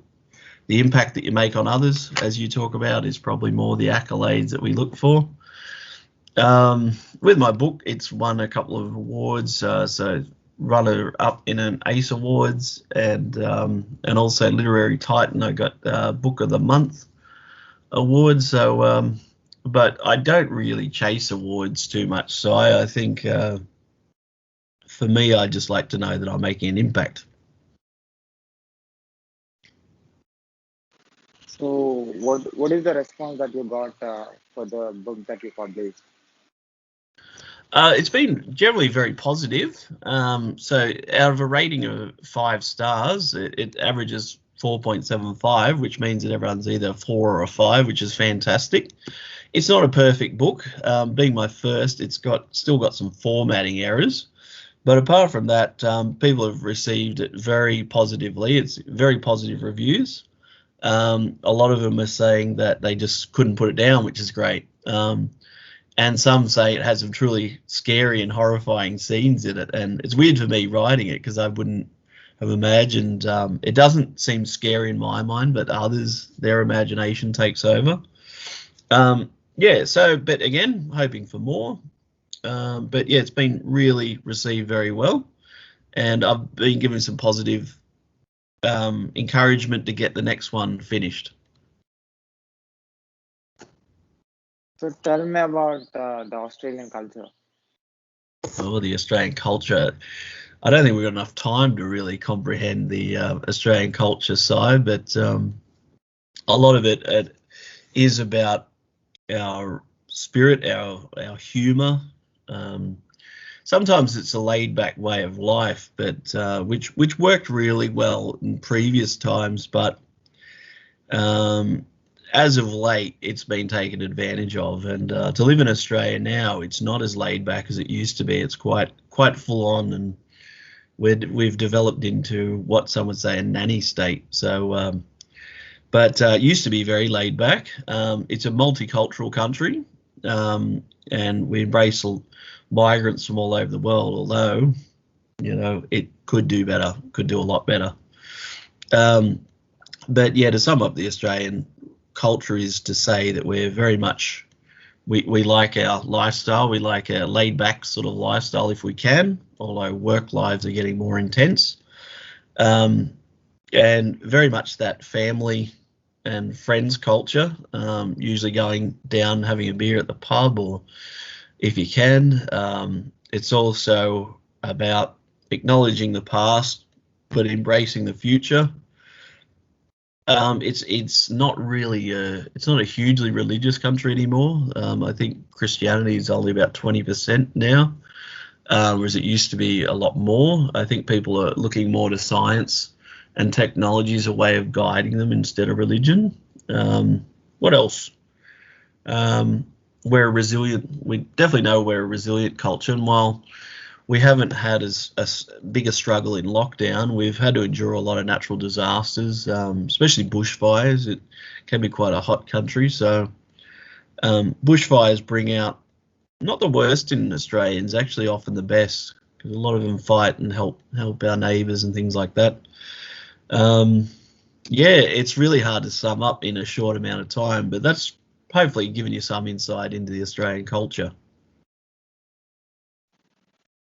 impact that you make on others, as you talk about, is probably more the accolades that we look for. With my book, it's won a couple of awards, so runner up in an ACE Awards, and also Literary Titan. I got Book of the Month award. So, but I don't really chase awards too much. So I think for me, I just like to know that I'm making an impact. So what is the response that you got for the book that you published? It's been generally very positive. So out of a rating of 5 stars, it averages 4.75, which means that everyone's either a 4 or a 5, which is fantastic. It's not a perfect book. Being my first, it's still got some formatting errors. But apart from that, people have received it very positively. It's very positive reviews. A lot of them are saying that they just couldn't put it down, which is great. And some say it has some truly scary and horrifying scenes in it. And it's weird for me writing it because I wouldn't have imagined. It doesn't seem scary in my mind, but others, their imagination takes over. Yeah, so, but again, hoping for more. But yeah, it's been really received very well. And I've been given some positive encouragement to get the next one finished. So tell me about the Australian culture. Oh, the Australian culture. I don't think we've got enough time to really comprehend the Australian culture side, but a lot of it is about our spirit, our humour. Sometimes it's a laid-back way of life, but which worked really well in previous times, but as of late, it's been taken advantage of. And to live in Australia now, it's not as laid back as it used to be. It's quite full on, and we've developed into what some would say a nanny state. So, but it used to be very laid back. It's a multicultural country, and we embrace migrants from all over the world. Although, you know, it could do better, could do a lot better. But yeah, to sum up the Australian culture is to say that we're very much we like our lifestyle. We like a laid back sort of lifestyle if we can, although work lives are getting more intense. And very much that family and friends culture, usually going down, having a beer at the pub, or if you can. It's also about acknowledging the past, but embracing the future. It's not really it's not a hugely religious country anymore. I think Christianity is only about 20% now, whereas it used to be a lot more. I think people are looking more to science and technology as a way of guiding them instead of religion. What else? We're resilient. We definitely know we're a resilient culture, and while we haven't had as big a struggle in lockdown, we've had to endure a lot of natural disasters, especially bushfires. It can be quite a hot country, so bushfires bring out not the worst in Australians, actually often the best, because a lot of them fight and help our neighbours and things like that. Yeah, it's really hard to sum up in a short amount of time, but that's hopefully given you some insight into the Australian culture.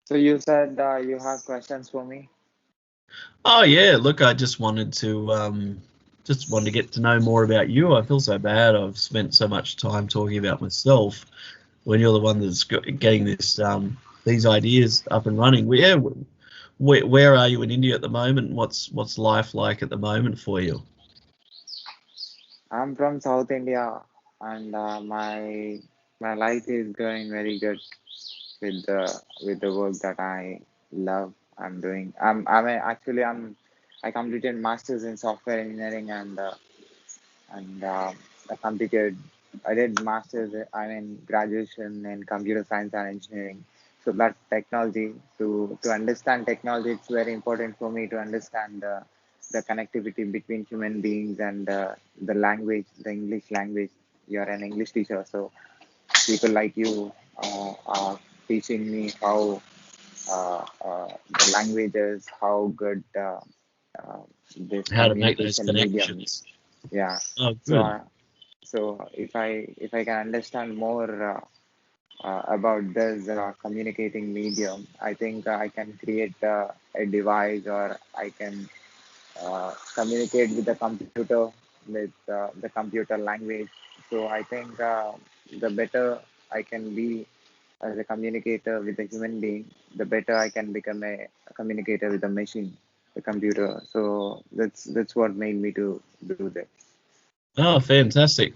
So you said you have questions for me. Oh yeah, look, I just wanted to get to know more about you. I feel so bad. I've spent so much time talking about myself when you're the one that's getting these ideas up and running. Where are you in India at the moment? What's life like at the moment for you? I'm from South India, and my life is going very good with the work that I love. I'm doing. I completed masters in software engineering, and I completed. I did masters. I mean graduation in computer science and engineering. So that technology, to understand technology, it's very important for me to understand the connectivity between human beings and the language, the English language. You're an English teacher, so people like you are teaching me how the languages, how good uh, this How to make those communication medium. connections. Yeah. Oh, So good. so if I can understand more about this communicating medium, I think I can create a device, or I can communicate with the computer, with the computer language. So I think the better I can be as a communicator with a human being, the better I can become a communicator with a machine, the computer. So that's what made me to do that. Oh, fantastic.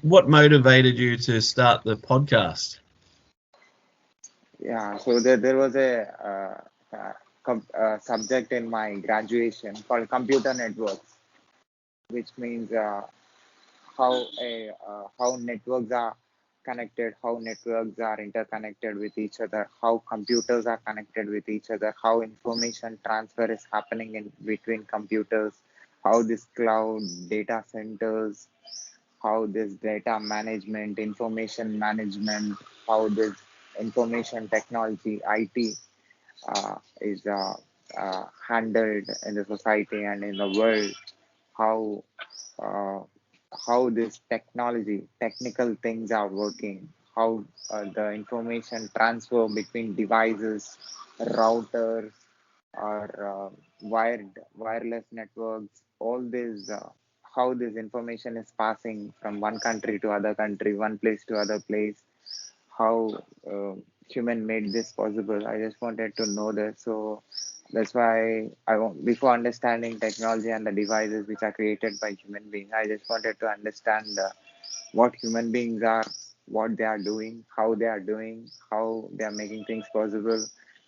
What motivated you to start the podcast? Yeah. So there was a subject in my graduation called computer networks, which means how networks are connected, how networks are interconnected with each other, how computers are connected with each other, how information transfer is happening in between computers, how this cloud data centers, how this data management, information management, how this information technology, IT, is handled in the society and in the world, how uh, how this technical things are working, how the information transfer between devices, routers, or wireless networks, all this, how this information is passing from one country to other country, one place to other place, how uh, human made this possible. I just wanted to know that. So that's why I want, before understanding technology and the devices which are created by human beings, I just wanted to understand what human beings are, what they are doing, how they are making things possible,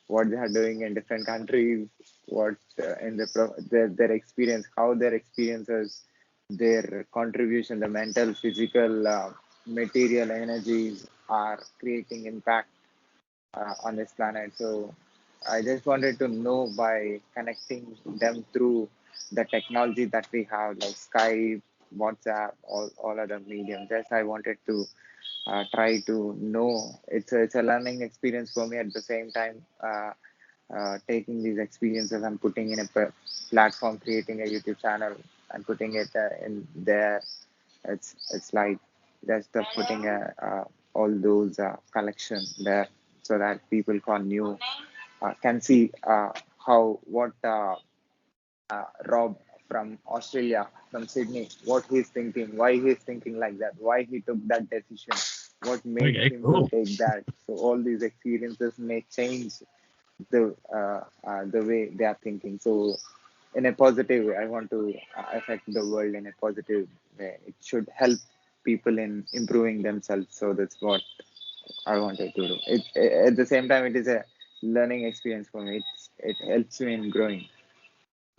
what they are doing in different countries, what in their experience, how their experiences, their contribution, the mental, physical, material energies are creating impact on this planet. So I just wanted to know by connecting them through the technology that we have, like Skype, WhatsApp, all other mediums. Just I wanted to try to know. It's a learning experience for me. At the same time, taking these experiences and putting in a platform, creating a YouTube channel and putting it in there. It's like just putting all those collection there, so that people can see how what Rob from Australia, from Sydney, what he's thinking, why he's thinking like that, why he took that decision, what made Okay, him to cool. take that. So all these experiences may change the way they are thinking. So in a positive way, I want to affect the world in a positive way. It should help people in improving themselves. So that's what I wanted to do. At the same time, it is a learning experience for me. It helps me in growing.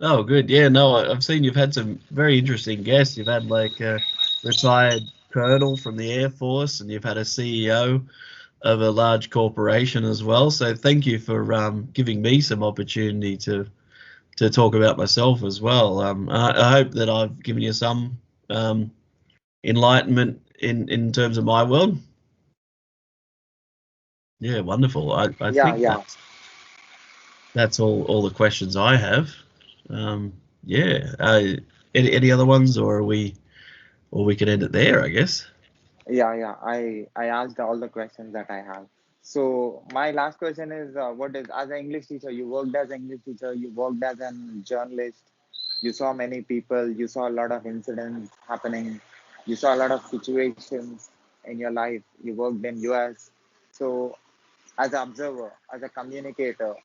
Oh, good. Yeah, no, I've seen you've had some very interesting guests. You've had like a retired colonel from the Air Force, and you've had a CEO of a large corporation as well. So thank you for giving me some opportunity to talk about myself as well. I hope that I've given you some um, enlightenment in terms of my world. Yeah, wonderful. I Yeah, think yeah. that's all the questions I have. Yeah. Any other ones, or we could end it there, I guess. Yeah. I asked all the questions that I have. So my last question is, what is, as an English teacher, you worked as an English teacher, you worked as a journalist, you saw many people, you saw a lot of incidents happening, you saw a lot of situations in your life. You worked in US. So as an observer, as a communicator,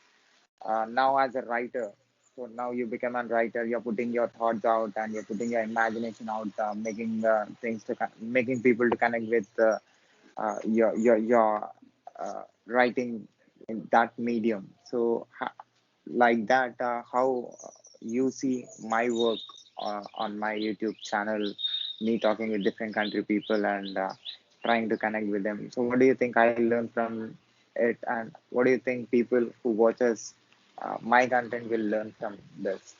now as a writer. So now you become a writer. You're putting your thoughts out and you're putting your imagination out, making making people to connect with your writing in that medium. So like that, how you see my work on my YouTube channel, me talking with different country people and trying to connect with them. So what do you think I learned from it, and what do you think people who watches my content will learn from this?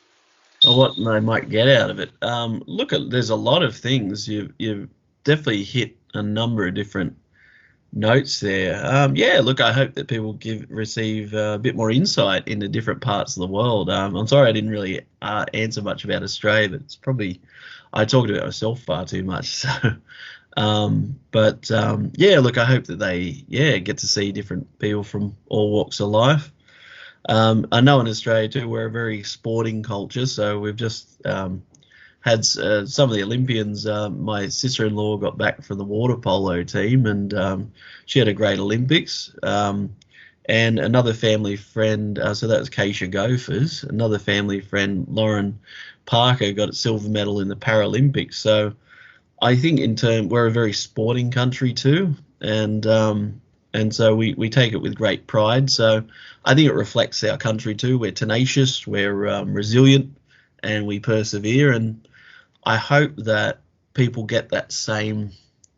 Or what they might get out of it. Look, there's a lot of things. You've definitely hit a number of different notes there. Yeah, look, I hope that people receive a bit more insight into different parts of the world. I'm sorry I didn't really answer much about Australia, but it's probably I talked about myself far too much. So, yeah, look, I hope that they get to see different people from all walks of life. I know in Australia too, we're a very sporting culture, so we've just had some of the Olympians. My sister-in-law got back from the water polo team, and she had a great Olympics. And another family friend, so that was Keisha Gophers. Another family friend, Lauren Parker, got a silver medal in the Paralympics. So I think we're a very sporting country too, and so we take it with great pride. So I think it reflects our country too. We're tenacious, we're resilient, and we persevere. And I hope that people get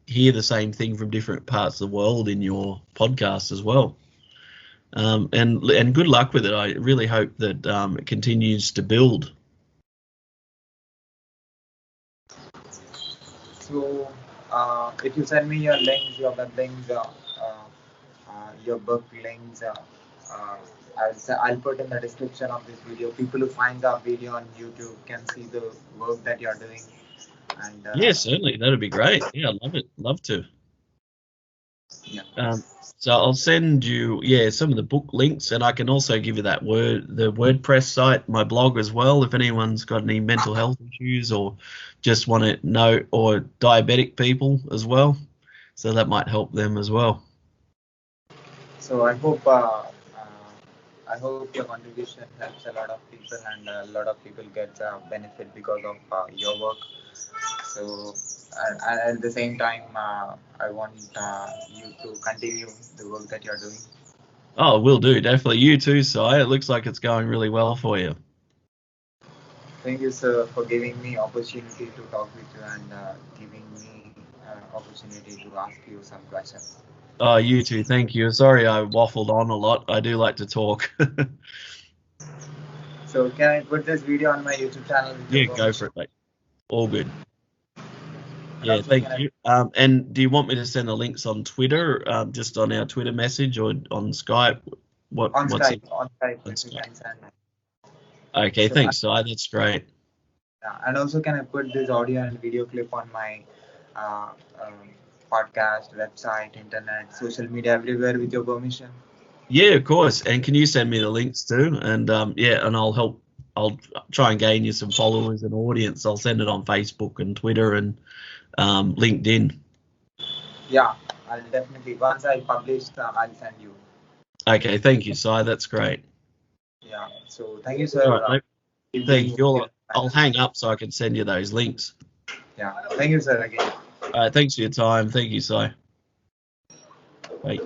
hear the same thing from different parts of the world in your podcast as well. And good luck with it. I really hope that it continues to build. So, if you send me your links, your web links, your book links, I'll put in the description of this video. People who find our video on YouTube can see the work that you're doing. And Yeah, certainly. That'd be great. Yeah, I'd love it. Love to. yeah. So I'll send you, some of the book links, and I can also give you the WordPress site, my blog as well, if anyone's got any mental health issues or just want to know, or diabetic people as well. So that might help them as well. So I hope your contribution helps a lot of people, and a lot of people get benefit because of your work. So, and at the same time, I want you to continue the work that you're doing. Oh, will do, definitely. You too, Si. It looks like it's going really well for you. Thank you, sir, for giving me opportunity to talk with you, and giving me opportunity to ask you some questions. Oh, you too. Thank you. Sorry I waffled on a lot. I do like to talk. So, can I put this video on my YouTube channel with your Yeah, go for permission? it, mate. All good. And Yeah, also, thank can I? you. And do you want me to send the links on Twitter, just on our Twitter message, or on Skype? What's it? On Skype, On if you Skype. can send. Okay, So, thanks, Si. That's great. and also, can I put this audio and video clip on my uh, um, podcast, website, internet, social media, everywhere with your permission? Yeah, of course. And can you send me the links too? And and I'll help. I'll try and gain you some followers and audience. I'll send it on Facebook and Twitter and LinkedIn. Yeah, I'll definitely. Once I publish, I'll send you. Okay, thank you, Si. That's great. Yeah. So, thank you, All sir. right, mate. Keep Thank doing you. what I'll hang up so I can send you those links. Yeah. Thank you, sir, again. All right, thanks for your time. Thank you, Si. Bye.